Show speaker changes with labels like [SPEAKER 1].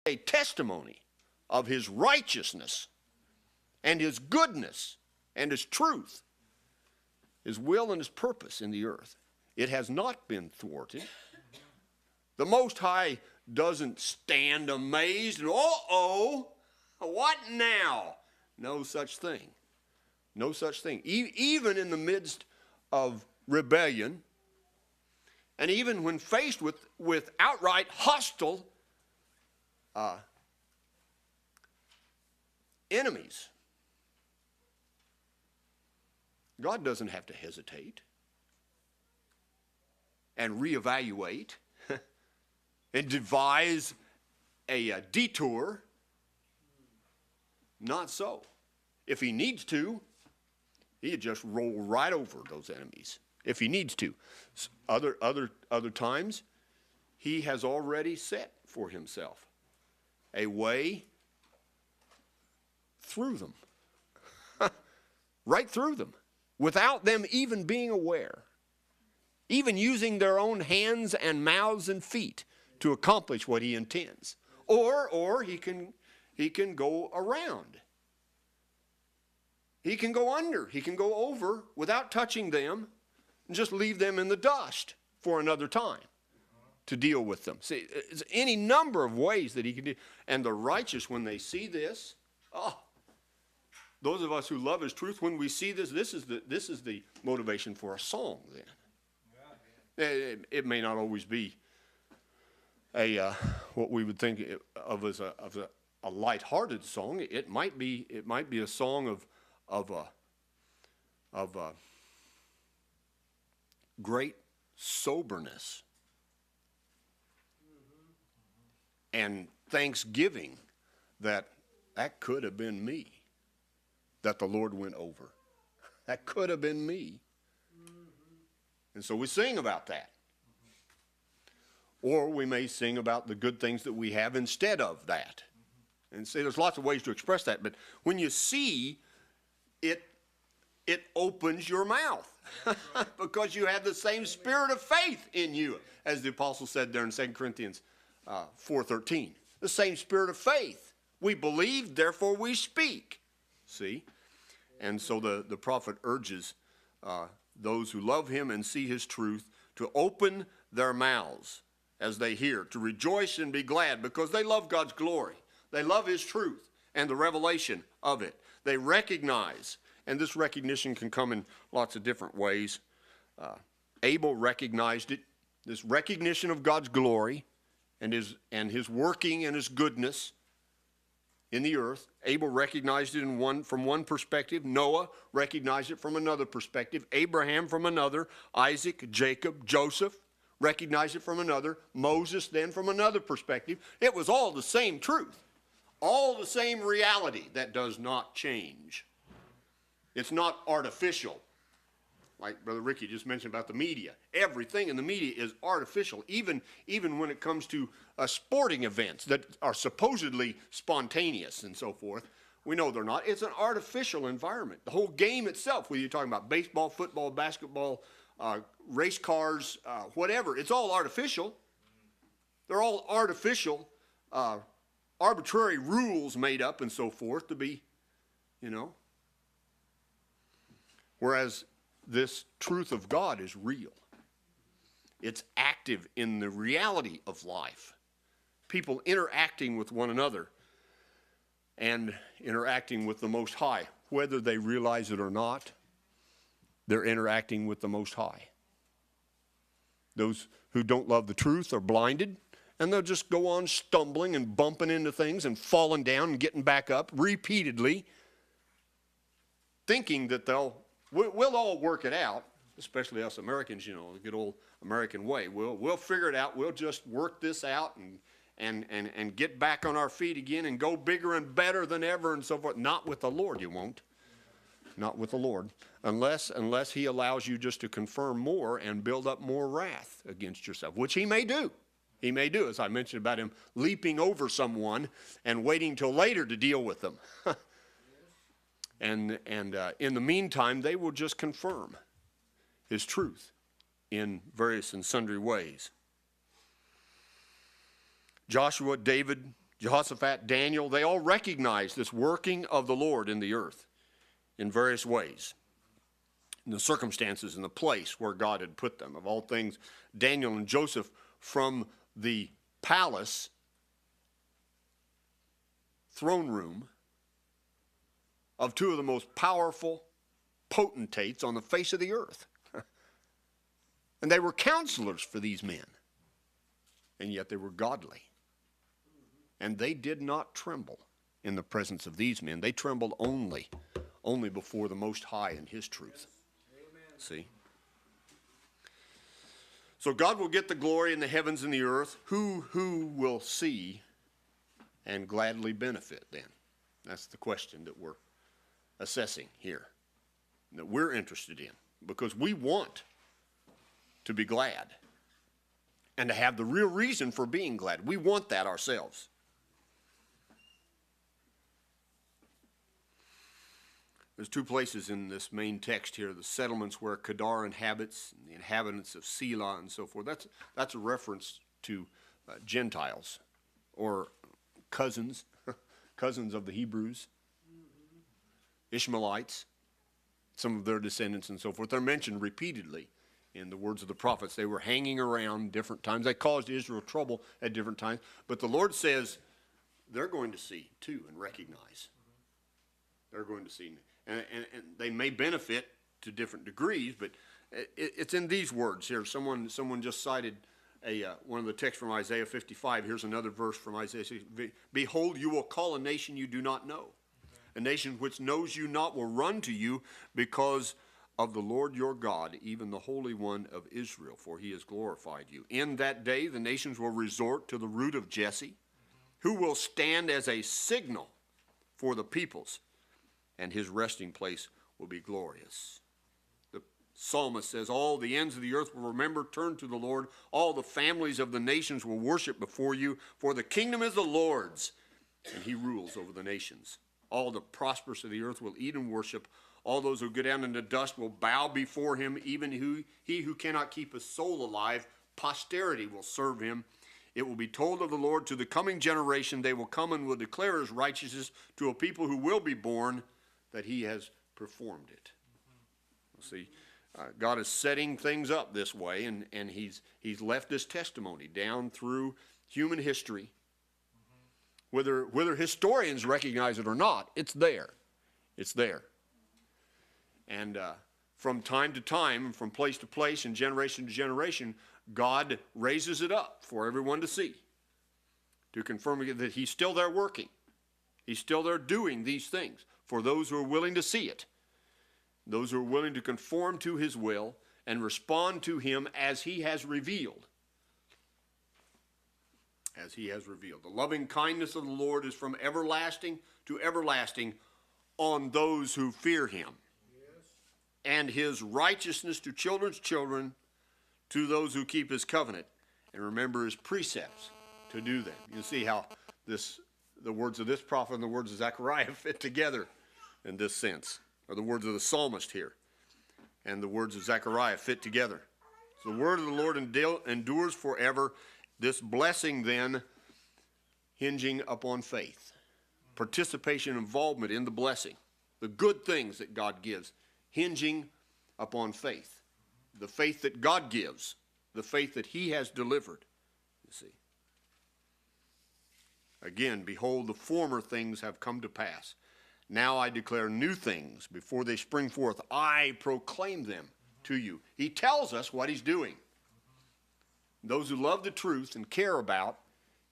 [SPEAKER 1] a testimony of his righteousness and his goodness and his truth, his will and his purpose in the earth. It has not been thwarted. The Most High doesn't stand amazed and, uh-oh, what now? No such thing. No such thing. Even in the midst of rebellion, and even when faced with outright hostile enemies, God doesn't have to hesitate and reevaluate and devise a detour. Not so. If he needs to, he'd just roll right over those enemies. If he needs to. Other times, he has already set for himself a way through them. Right through them. Without them even being aware. Even using their own hands and mouths and feet to accomplish what he intends. Or he can go around. He can go under. He can go over without touching them and just leave them in the dust for another time to deal with them. See, there's any number of ways that he can do. And the righteous, when they see this, those of us who love his truth, when we see this, this is the motivation for a song then. It may not always be what we would think of as a light-hearted song. It might be a song of great soberness and thanksgiving that could have been me, that the Lord went over. That could have been me. And so we sing about that. Or we may sing about the good things that we have instead of that. And see, there's lots of ways to express that. But when you see, it opens your mouth. Because you have the same spirit of faith in you, as the apostle said there in 2 Corinthians 4:13. The same spirit of faith. We believe, therefore we speak. See? And so the prophet urges those who love him and see his truth to open their mouths as they hear, to rejoice and be glad because they love God's glory. They love his truth and the revelation of it. They recognize, and this recognition can come in lots of different ways. Abel recognized it, this recognition of God's glory and his working and his goodness in the earth. Abel recognized it from one perspective. Noah recognized it from another perspective. Abraham from another. Isaac, Jacob, Joseph recognized it from another. Moses then from another perspective. It was all the same truth. All the same reality that does not change. It's not artificial. Like Brother Ricky just mentioned about the media. Everything in the media is artificial, even when it comes to sporting events that are supposedly spontaneous and so forth. We know they're not. It's an artificial environment. The whole game itself, whether you're talking about baseball, football, basketball, race cars, whatever, it's all artificial. They're all artificial, arbitrary rules made up and so forth to be, Whereas this truth of God is real. It's active in the reality of life. People interacting with one another and interacting with the Most High. Whether they realize it or not, they're interacting with the Most High. Those who don't love the truth are blinded, and they'll just go on stumbling and bumping into things and falling down and getting back up repeatedly, thinking that we'll all work it out, especially us Americans, the good old American way. We'll figure it out. We'll just work this out and get back on our feet again and go bigger and better than ever and so forth. Not with the Lord, you won't. Not with the Lord. Unless he allows you just to confirm more and build up more wrath against yourself, which he may do. He may do, as I mentioned about him leaping over someone and waiting till later to deal with them. And in the meantime, they will just confirm his truth in various and sundry ways. Joshua, David, Jehoshaphat, Daniel, they all recognized this working of the Lord in the earth in various ways, in the circumstances and the place where God had put them. Of all things, Daniel and Joseph from the palace throne room of two of the most powerful potentates on the face of the earth. And they were counselors for these men, and yet they were godly. And they did not tremble in the presence of these men. They trembled only before the Most High and His truth. Amen. See? So God will get the glory in the heavens and the earth. Who will see and gladly benefit then? That's the question that we're assessing here, that we're interested in, because we want to be glad and to have the real reason for being glad. We want that ourselves. There's two places in this main text here, the settlements where Kedar inhabits, and the inhabitants of Selah and so forth. That's a reference to Gentiles, or cousins, cousins of the Hebrews, Ishmaelites, some of their descendants and so forth. They're mentioned repeatedly in the words of the prophets. They were hanging around different times. They caused Israel trouble at different times. But the Lord says they're going to see too and recognize. They're going to see. And they may benefit to different degrees, but it's in these words here. Someone just cited one of the texts from Isaiah 55. Here's another verse from Isaiah 60. Behold, you will call a nation you do not know. A nation which knows you not will run to you because of the Lord your God, even the Holy One of Israel, for he has glorified you. In that day the nations will resort to the root of Jesse, who will stand as a signal for the peoples, and his resting place will be glorious. The psalmist says, all the ends of the earth will remember, turn to the Lord. All the families of the nations will worship before you, for the kingdom is the Lord's, and he rules over the nations. All the prosperous of the earth will eat and worship. All those who go down into dust will bow before him. Even he who cannot keep a soul alive, posterity will serve him. It will be told of the Lord to the coming generation. They will come and will declare his righteousness to a people who will be born, that he has performed it. See, God is setting things up this way, and he's left this testimony down through human history. Whether historians recognize it or not, it's there. It's there. And from time to time, from place to place, and generation to generation, God raises it up for everyone to see, to confirm that he's still there working. He's still there doing these things for those who are willing to see it, those who are willing to conform to his will and respond to him as he has revealed. As he has revealed. The loving kindness of the Lord is from everlasting to everlasting on those who fear him. Yes. And his righteousness to children's children, to those who keep his covenant and remember his precepts to do them. You see how the words of this prophet and the words of Zechariah fit together in this sense, or the words of the psalmist here and the words of Zechariah fit together. So the word of the Lord endures forever. This blessing then hinging upon faith, participation, involvement in the blessing, the good things that God gives, hinging upon faith, the faith that God gives, the faith that he has delivered, you see. Again, behold, the former things have come to pass. Now I declare new things before they spring forth. I proclaim them to you. He tells us what he's doing. Those who love the truth and care about